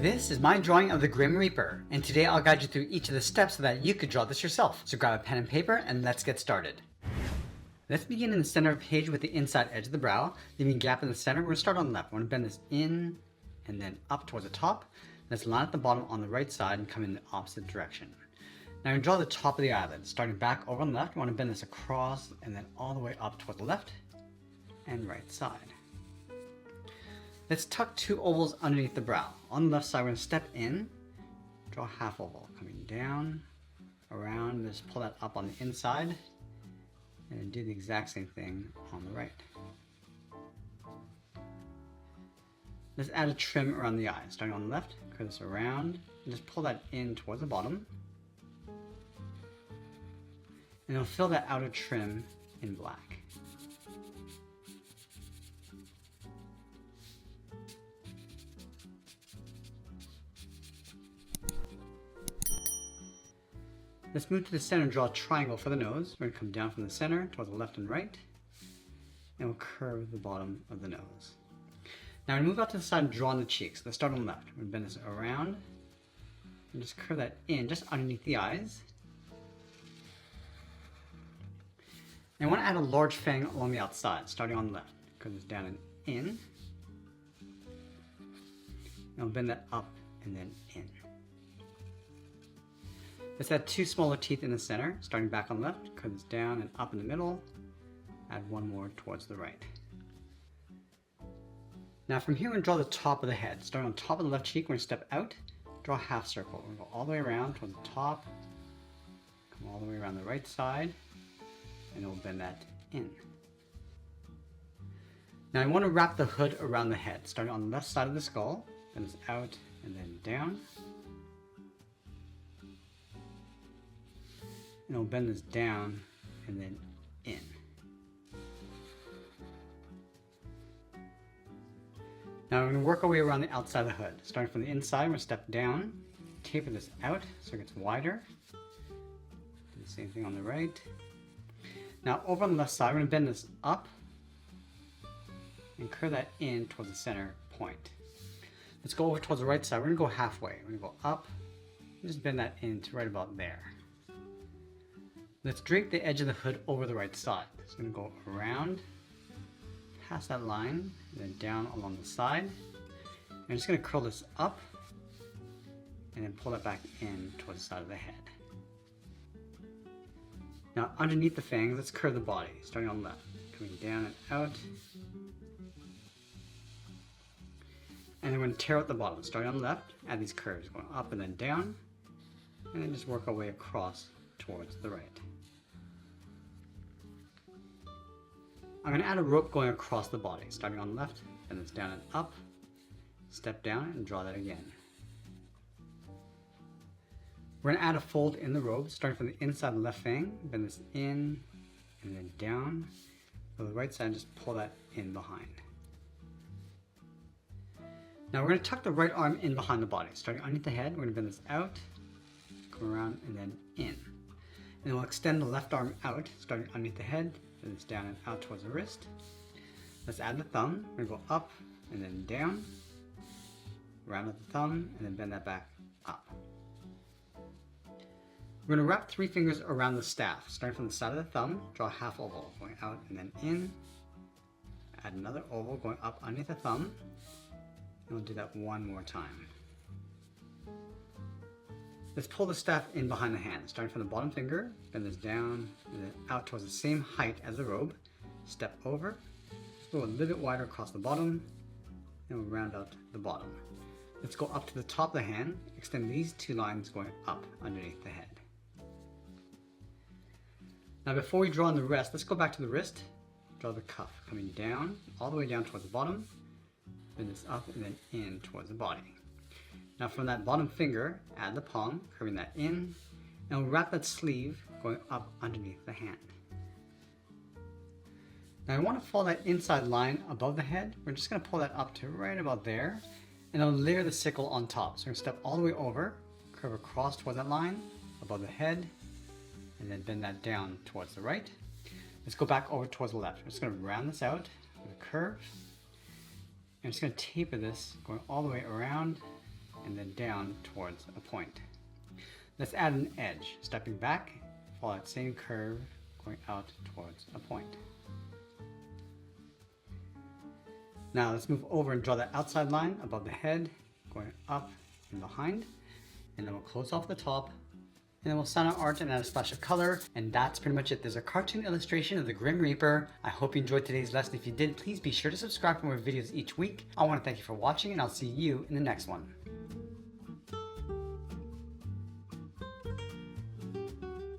This is my drawing of the Grim Reaper, and today I'll guide you through each of the steps so that you could draw this yourself. So grab a pen and paper and let's get started. Let's begin in the center of the page with the inside edge of the brow, leaving a gap in the center. We're going to start on the left. We're going to bend this in and then up towards the top. Let's line at the bottom on the right side and come in the opposite direction. Now I'm going to draw the top of the eyelid. Starting back over on the left, we want to bend this across and then all the way up towards the left and right side. Let's tuck two ovals underneath the brow. On the left side, we're going to step in, draw a half oval, coming down, around, just pull that up on the inside, and then do the exact same thing on the right. Let's add a trim around the eye. Starting on the left, curve this around, and just pull that in towards the bottom. And it'll fill that outer trim in black. Let's move to the center and draw a triangle for the nose. We're going to come down from the center towards the left and right, and we'll curve the bottom of the nose. Now we're going to move out to the side and draw on the cheeks. Let's start on the left. We're going to bend this around and just curve that in just underneath the eyes. And I want to add a large fang along the outside, starting on the left. Curve this down and in. And I'll bend that up and then in. Let's add two smaller teeth in the center, starting back on the left, curve this down and up in the middle, add one more towards the right. Now from here we're going to draw the top of the head. Starting on top of the left cheek, we're going to step out, draw a half circle. We're going to go all the way around towards the top, come all the way around the right side, and we'll bend that in. Now I want to wrap the hood around the head, starting on the left side of the skull, bend this out and then down. And we'll bend this down and then in. Now we're going to work our way around the outside of the hood. Starting from the inside, we're going to step down, taper this out so it gets wider. Do the same thing on the right. Now over on the left side, we're going to bend this up and curve that in towards the center point. Let's go over towards the right side. We're going to go halfway. We're going to go up and just bend that in to right about there. Let's drape the edge of the hood over the right side. So I'm going to go around, past that line, and then down along the side. I'm just going to curl this up, and then pull that back in towards the side of the head. Now underneath the fangs, let's curve the body, starting on the left, coming down and out. And then we're going to tear out the bottom, starting on the left, add these curves, going up and then down, and then just work our way across towards the right. I'm going to add a rope going across the body, starting on the left, and it's down and up, step down and draw that again. We're going to add a fold in the robe, starting from the inside of the left fang, bend this in and then down. For the right side, just pull that in behind. Now we're going to tuck the right arm in behind the body, starting underneath the head. We're going to bend this out, come around and then in. And then we'll extend the left arm out, starting underneath the head, and it's down and out towards the wrist. Let's add the thumb. We're going to go up and then down, round at the thumb, and then bend that back up. We're going to wrap three fingers around the staff, starting from the side of the thumb, draw a half oval, going out and then in, add another oval going up underneath the thumb, and we'll do that one more time. Let's pull the staff in behind the hand, starting from the bottom finger, bend this down and then out towards the same height as the robe, step over, go a little bit wider across the bottom, and we'll round out the bottom. Let's go up to the top of the hand, extend these two lines going up underneath the head. Now before we draw on the rest, let's go back to the wrist, draw the cuff coming down, all the way down towards the bottom, bend this up and then in towards the body. Now from that bottom finger, add the palm, curving that in, and we'll wrap that sleeve going up underneath the hand. Now I want to follow that inside line above the head. We're just going to pull that up to right about there, and I'll layer the sickle on top. So we're going to step all the way over, curve across towards that line, above the head, and then bend that down towards the right. Let's go back over towards the left. I'm just going to round this out with a curve. I'm just going to taper this, going all the way around and then down towards a point. Let's add an edge, stepping back, follow that same curve, going out towards a point. Now let's move over and draw that outside line above the head, going up and behind, and then we'll close off the top, and then we'll sign our art and add a splash of color, and that's pretty much it. There's a cartoon illustration of the Grim Reaper. I hope you enjoyed today's lesson. If you did, please be sure to subscribe for more videos each week. I want to thank you for watching, and I'll see you in the next one.